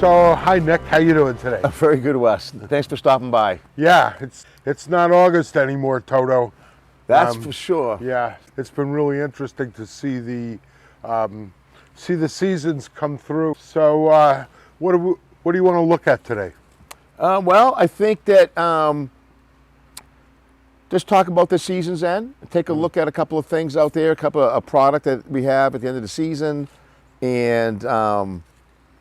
So, hi Nick, how you doing today? Very good, Wes. Thanks for stopping by. Yeah, it's not August anymore, Toto. That's for sure. Yeah, it's been really interesting to see the seasons come through. So, what do you want to look at today? Well, I think that just talk about the season's end. Take a look at a couple of things out there, a product that we have at the end of the season, and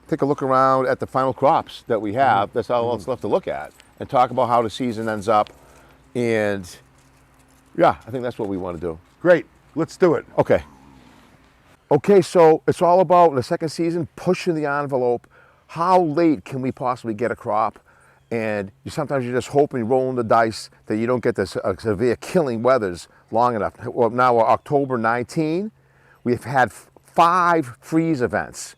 take a look around at the final crops that we have. That's all that's left to look at, and talk about how the season ends up. And yeah, I think that's what we want to do. Great, let's do it. Okay. Okay, so it's all about in the second season pushing the envelope. How late can we possibly get a crop? And sometimes you're just hoping, rolling the dice that you don't get this severe killing weathers long enough. Well, now we're October 19. We've had 5 freeze events.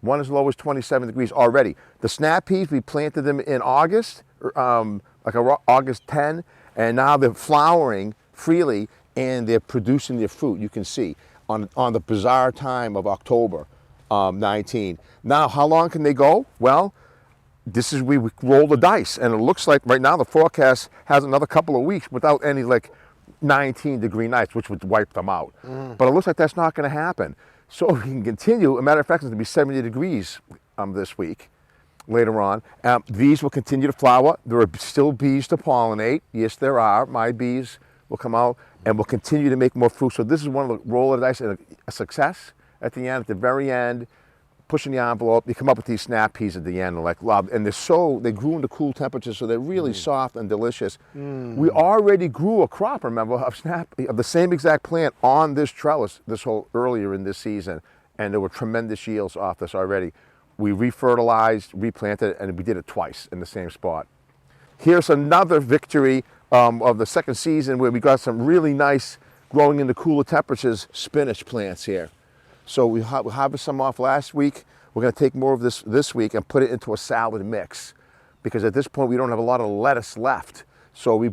One as low as 27 degrees already. The snap peas, we planted them in August, August 10, and now they're flowering freely and they're producing their fruit. You can see on the bizarre time of October 19. Now, how long can they go? Well, this is we roll the dice, and it looks like right now the forecast has another couple of weeks without any 19-degree nights, which would wipe them out. But it looks like that's not going to happen. So we can continue. A matter of fact, it's going to be 70 degrees this week, later on. These will continue to flower. There are still bees to pollinate. Yes, there are. My bees will come out, and we'll continue to make more fruit. So this is one of the roll of the dice and a success at the end, at the very end. Pushing the envelope, you come up with these snap peas at the end, and they grew into cool temperatures, so they're really soft and delicious. We already grew a crop, remember, of the same exact plant on this trellis earlier in this season, and there were tremendous yields off this already. We refertilized, replanted, and we did it twice in the same spot. Here's another victory of the second season where we got some really nice, growing into cooler temperatures, spinach plants here. So we harvested some off last week. We're going to take more of this week and put it into a salad mix, because at this point we don't have a lot of lettuce left. So we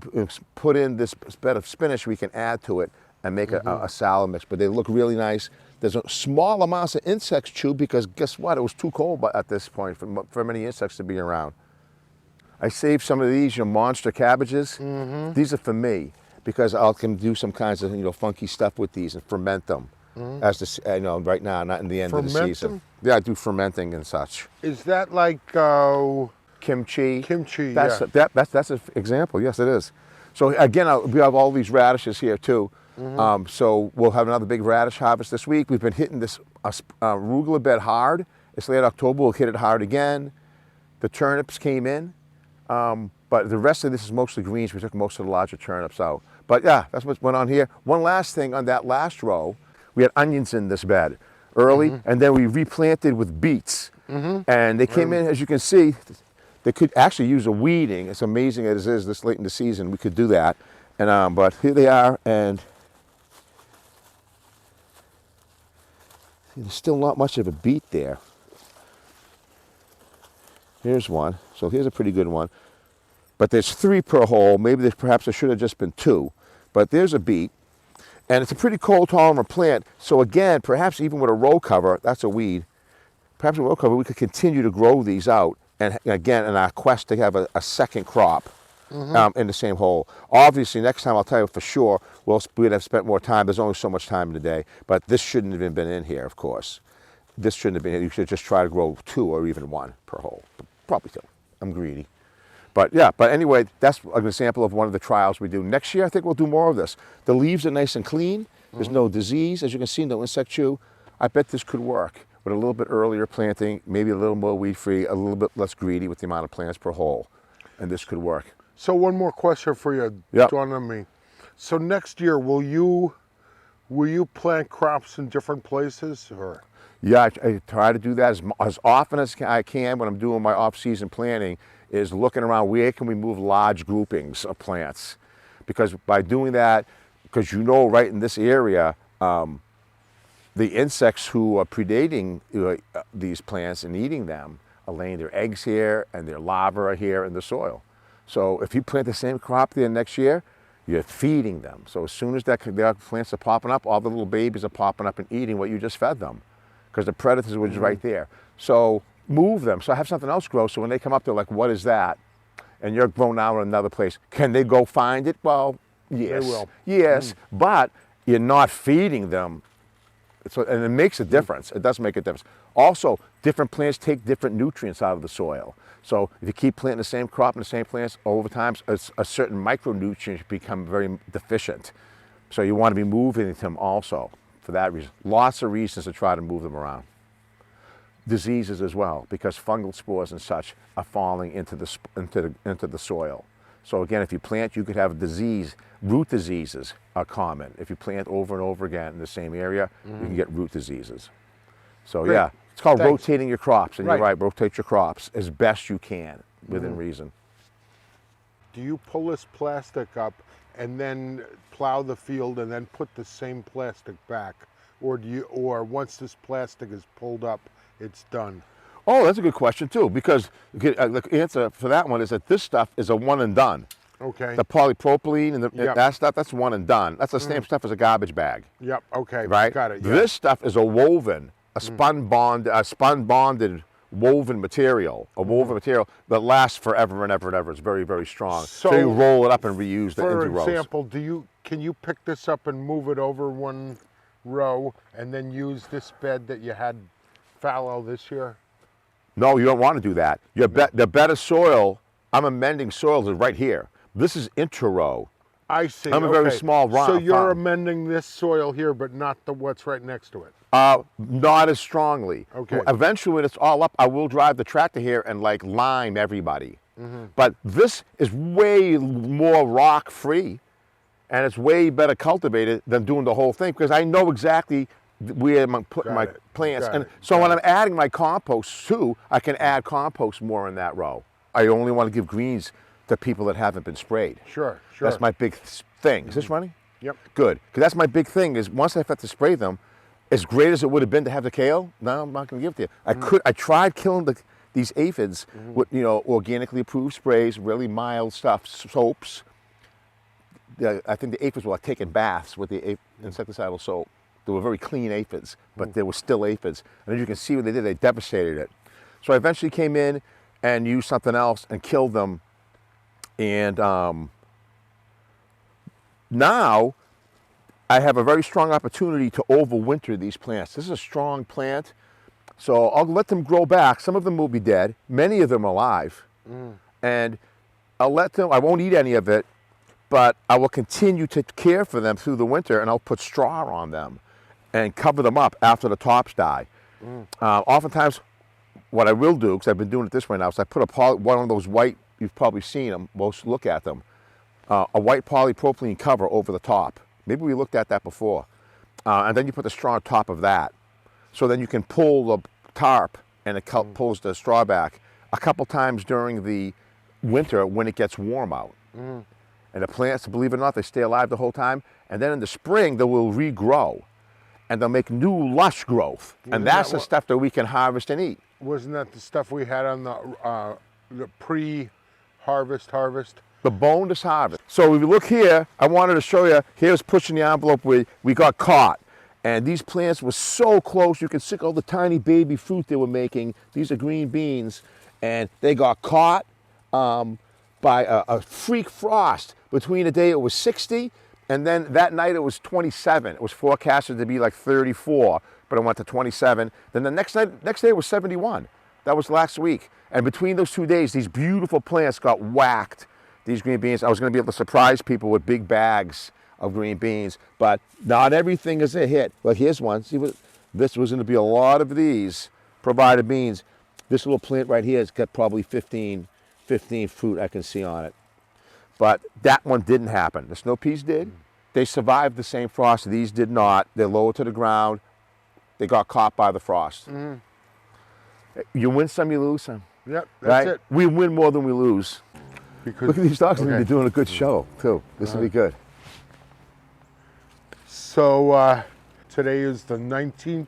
put in this bed of spinach we can add to it and make a salad mix. But they look really nice. There's a small amounts of insects chew, because guess what? It was too cold at this point for many insects to be around. I saved some of these, monster cabbages. These are for me, because I can do some kinds of funky stuff with these and ferment them. As right now, not in the end of the season. Them? Yeah, I do fermenting and such. Is that like Kimchi? kimchi? That's an example. Yes, it is. So again, we have all these radishes here too. So we'll have another big radish harvest this week. We've been hitting this arugula bed hard. It's late October. We'll hit it hard again. The turnips came in, but the rest of this is mostly greens. We took most of the larger turnips out. But yeah, that's what went on here. One last thing on that last row. We had onions in this bed early, and then we replanted with beets. And they came in, as you can see, they could actually use a weeding. It's amazing as it is this late in the season, we could do that. And but here they are, and there's still not much of a beet there. Here's one. So here's a pretty good one. But there's 3 per hole. Maybe perhaps there should have just been 2. But there's a beet. And it's a pretty cold tolerant plant. So again, perhaps even with a row cover, that's a weed, perhaps a row cover, we could continue to grow these out. And again, in our quest to have a second crop in the same hole. Obviously, next time I'll tell you for sure, we'd have spent more time. There's only so much time in the day. But this shouldn't have been in here, of course. This shouldn't have been here. You should just try to grow 2 or even 1 per hole. Probably 2. I'm greedy. But yeah, but anyway, that's an example of one of the trials we do. Next year, I think we'll do more of this. The leaves are nice and clean. There's no disease. As you can see, no insect chew. I bet this could work with a little bit earlier planting, maybe a little more weed-free, a little bit less greedy with the amount of plants per hole. And this could work. So one more question for you, dawned on me. So next year, will you plant crops in different places, or? Yeah, I try to do that as often as I can when I'm doing my off-season planting, is looking around where can we move large groupings of plants. Because by doing that, because right in this area, the insects who are predating these plants and eating them are laying their eggs here, and their larvae are here in the soil. So if you plant the same crop there next year, you're feeding them. So as soon as their plants are popping up, all the little babies are popping up and eating what you just fed them, because the predators were just right there. So move them. So I have something else grow. So when they come up, they're like, what is that? And you're grown out in another place. Can they go find it? Well, yes. They will. Yes, but you're not feeding them. So, and it makes a difference. It does make a difference. Also, different plants take different nutrients out of the soil. So if you keep planting the same crop and the same plants over time, a certain micronutrient become very deficient. So you want to be moving them also for that reason. Lots of reasons to try to move them around. Diseases as well, because fungal spores and such are falling into the soil. So again, if you plant, you could have disease. Root diseases are common. If you plant over and over again in the same area, you can get root diseases. So Great. yeah, it's called Thanks. rotating your crops. And Right. you're right, rotate your crops as best you can within reason. Do you pull this plastic up and then plow the field and then put the same plastic back? Or once this plastic is pulled up, it's done? Oh, that's a good question too, because the answer for that one is that this stuff is a one and done. Okay. The polypropylene and Yep. that stuff, that's one and done. That's the same stuff as a garbage bag, Yep. Okay. right? Got it. Yeah. This stuff is a woven, a spun bonded woven material, that lasts forever and ever and ever. It's very, very strong. So you roll it up and reuse the For into rows. example, can you pick this up and move it over one row and then use this bed that you had fallow this year? No, you don't want to do that. The better soil, I'm amending soils is right here. This is inter-row. I see. I'm a very okay. small round. So you're amending this soil here, but not what's right next to it. Not as strongly. Okay. Eventually, when it's all up, I will drive the tractor here and like lime everybody. But this is way more rock-free, and it's way better cultivated than doing the whole thing because I know exactly where I'm putting my plants. And so when I'm adding my compost too, I can add compost more in that row. I only want to give greens to people that haven't been sprayed. Sure. That's my big thing. Is this running? Yep. Good. Because that's my big thing is once I have to spray them, as great as it would have been to have the kale, no, I'm not going to give it to you. I tried killing these aphids with organically approved sprays, really mild stuff, soaps. I think the aphids were taking baths with the insecticidal soap. They were very clean aphids, but there were still aphids. And as you can see what they did, they devastated it. So I eventually came in and used something else and killed them. And now I have a very strong opportunity to overwinter these plants. This is a strong plant, so I'll let them grow back. Some of them will be dead, many of them are alive. And I'll let them, I won't eat any of it, but I will continue to care for them through the winter, and I'll put straw on them and cover them up after the tops die. Oftentimes, what I will do, because I've been doing it this way now, is I put one of those white, you've probably seen them, most look at them, a white polypropylene cover over the top. Maybe we looked at that before. And then you put the straw on top of that. So then you can pull the tarp and it pulls the straw back a couple times during the winter when it gets warm out. And the plants, believe it or not, they stay alive the whole time. And then in the spring, they will regrow. And they'll make new lush growth. And that's the stuff that we can harvest and eat. Wasn't that the stuff we had on the pre-harvest harvest? The bonus harvest. So if you look here, I wanted to show you, here's pushing the envelope where we got caught. And these plants were so close, you could see all the tiny baby fruit they were making. These are green beans. And they got caught by a freak frost. Between the day it was 60, and then that night it was 27. It was forecasted to be like 34, but it went to 27. Then the next day it was 71. That was last week. And between those 2 days, these beautiful plants got whacked. These green beans, I was going to be able to surprise people with big bags of green beans, but not everything is a hit. Well, here's one. See what this was going to be a lot of these provided beans. This little plant right here has got probably 15 fruit I can see on it. But that one didn't happen. The snow peas did. They survived the same frost. These did not. They're lower to the ground. They got caught by the frost. You win some, you lose some. Yep, that's it. We win more than we lose. Because, look at these dogs. They're doing a good show, too. This will be good. So today is the 19th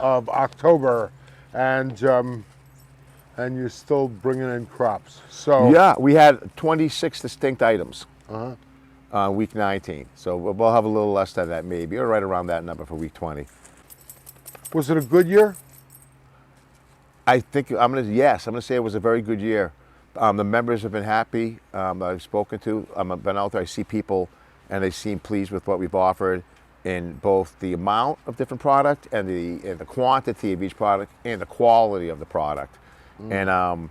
of October, and you're still bringing in crops. So yeah, we had 26 distinct items on week 19. So we'll have a little less than that maybe, or right around that number for week 20. Was it a good year? I think I'm gonna say it was a very good year. The members have been happy that I've spoken to. I've been out there, I see people and they seem pleased with what we've offered in both the amount of different product and the quantity of each product and the quality of the product. And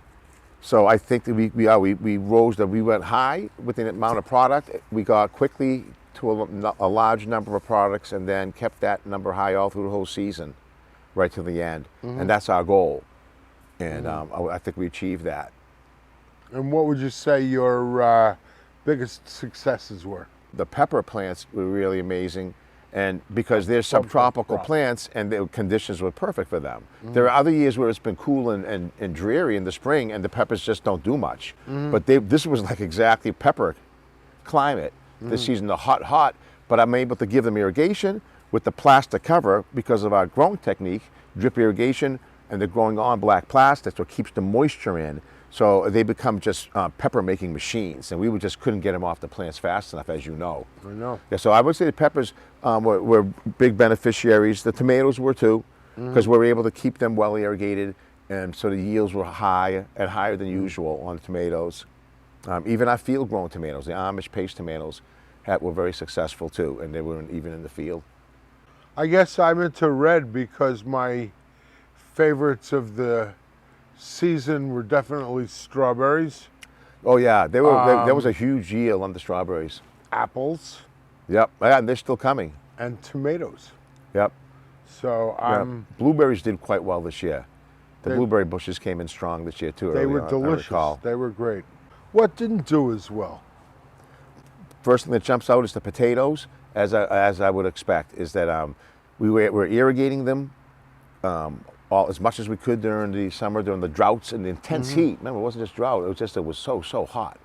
so I think that we rose, that we went high with the amount of product. We got quickly to a large number of products and then kept that number high all through the whole season, right to the end. And that's our goal. And I think we achieved that. And what would you say your biggest successes were? The pepper plants were really amazing, and because they're subtropical plants and the conditions were perfect for them. There are other years where it's been cool and dreary in the spring and the peppers just don't do much. But this was like exactly pepper climate. This season, the hot, but I'm able to give them irrigation with the plastic cover because of our growing technique, drip irrigation, and they're growing on black plastic, so it keeps the moisture in. So they become just pepper making machines, and we just couldn't get them off the plants fast enough, as you know. I know. Yeah, so I would say the peppers were big beneficiaries. The tomatoes were too, because we were able to keep them well irrigated, and so the yields were high and higher than usual on the tomatoes. Even our field grown tomatoes, the Amish paste tomatoes, were very successful too, and they were even in the field. I guess I'm into red because my favorites of the season were definitely strawberries, Oh yeah, there was a huge yield on the strawberries. apples, Yep, yeah, and they're still coming. and tomatoes. Yep. So Yeah. Blueberries did quite well this year. The They- blueberry bushes came in strong this year too. they early were on, I delicious. recall. They were great. What didn't do as well? First thing that jumps out is the potatoes, as I would expect, is that we're irrigating them as much as we could during the summer, during the droughts and the intense heat. Remember, it wasn't just drought; it was so hot.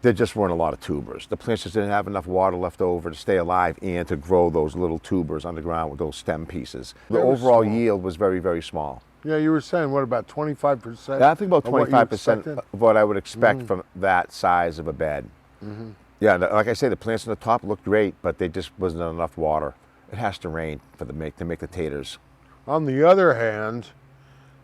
There just weren't a lot of tubers. The plants just didn't have enough water left over to stay alive and to grow those little tubers underground with those stem pieces. The They were overall small. yield was very, very small. Yeah, you were saying, what, about 25%? I think about of what you 25% expected? of what I would expect from that size of a bed. Yeah, like I say, the plants on the top looked great, but there just wasn't enough water. It has to rain to make the taters. On the other hand,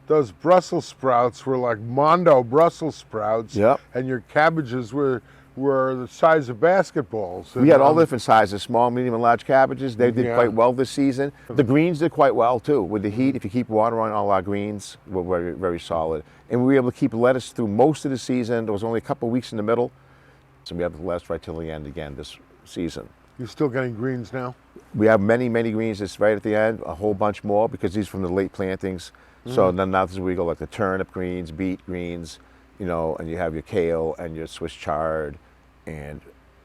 those Brussels sprouts were like Mondo Brussels sprouts. Yep. And your cabbages were the size of basketballs. We had all And, different sizes, small, medium, and large cabbages. They did Yeah. quite well this season. The greens did quite well too. With the heat, if you keep water on all our greens, were very, very solid. And we were able to keep lettuce through most of the season. There was only a couple of weeks in the middle. So we have the lettuce right till the end again this season. You're still getting greens now? We have many, many greens that's right at the end, a whole bunch more because these are from the late plantings. So then now this is where we go like the turnip greens, beet greens, and you have your kale and your Swiss chard and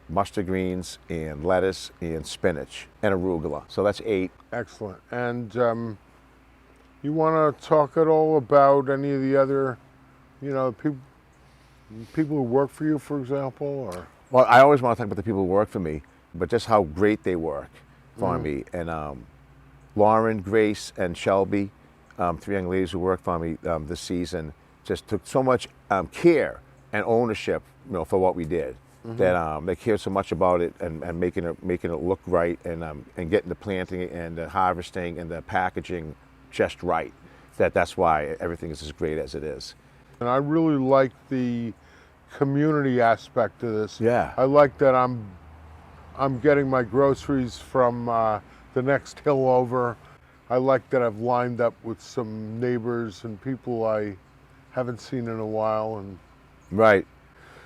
mustard greens and lettuce and spinach and arugula. So that's 8. Excellent. And you want to talk at all about any of the other, people who work for you, for example? Or Well, I always want to talk about the people who work for me, but just how great they work for me. And Lauren, Grace, and Shelby, 3 young ladies who worked for me this season, just took so much care and ownership, for what we did. That they cared so much about it and making it look right and getting the planting and the harvesting and the packaging just right. That's why everything is as great as it is. And I really like the community aspect of this. Yeah. I like that I'm getting my groceries from the next hill over. I like that I've lined up with some neighbors and people I haven't seen in a while. And Right.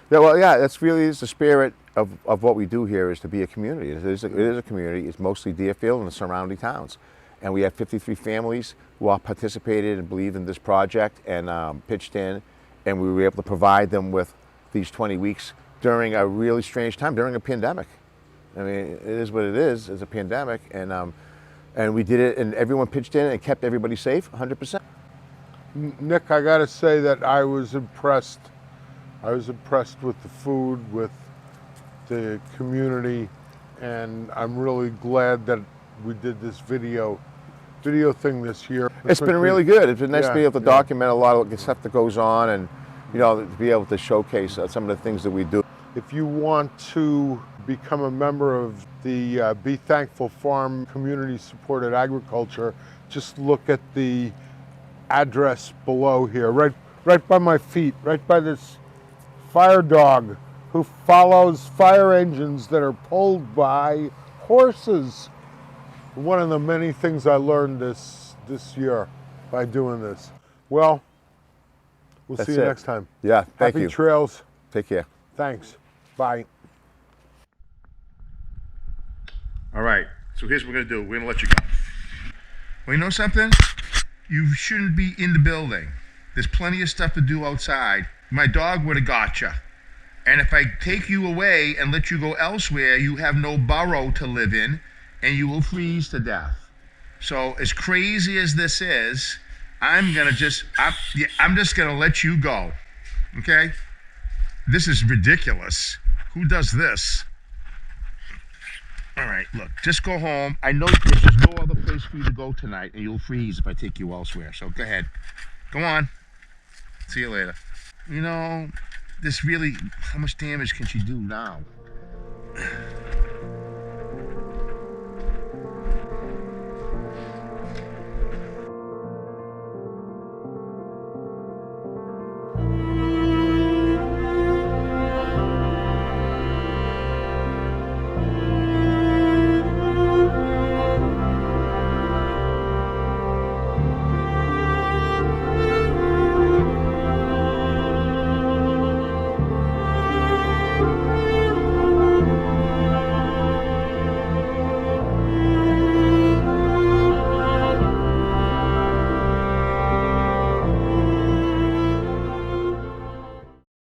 Yeah, well, yeah, that's really is the spirit of what we do here, is to be a community. It is a community. It's mostly Deerfield and the surrounding towns. And we have 53 families who all participated and believed in this project and pitched in. And we were able to provide them with these 20 weeks during a really strange time, during a pandemic. I mean, it is what it is. It's a pandemic. And we did it, and everyone pitched in and kept everybody safe 100%. Nick, I got to say that I was impressed. I was impressed with the food, with the community, and I'm really glad that we did this video thing this year. It's been really good. It's been nice to be Yeah, able to yeah. document a lot of the stuff that goes on and, to be able to showcase some of the things that we do. If you want to become a member of the Be Thankful Farm community supported agriculture, just look at the address below here, right by my feet, right by this fire dog who follows fire engines that are pulled by horses. One of the many things I learned this year by doing this. Well, we'll That's see you it. next time. Yeah, thank Happy you. trails. Take care. Thanks. Bye. All right, so here's what we're gonna do. We're gonna let you go. Well, you know something? You shouldn't be in the building. There's plenty of stuff to do outside. My dog would have got you. And if I take you away and let you go elsewhere, you have no burrow to live in, and you will freeze to death. So as crazy as this is, I'm just gonna let you go. Okay? This is ridiculous. Who does this? All right, look, just go home. I know there's no other place for you to go tonight, and you'll freeze if I take you elsewhere. So go ahead. Go on. See you later. You know, this really, how much damage can she do now?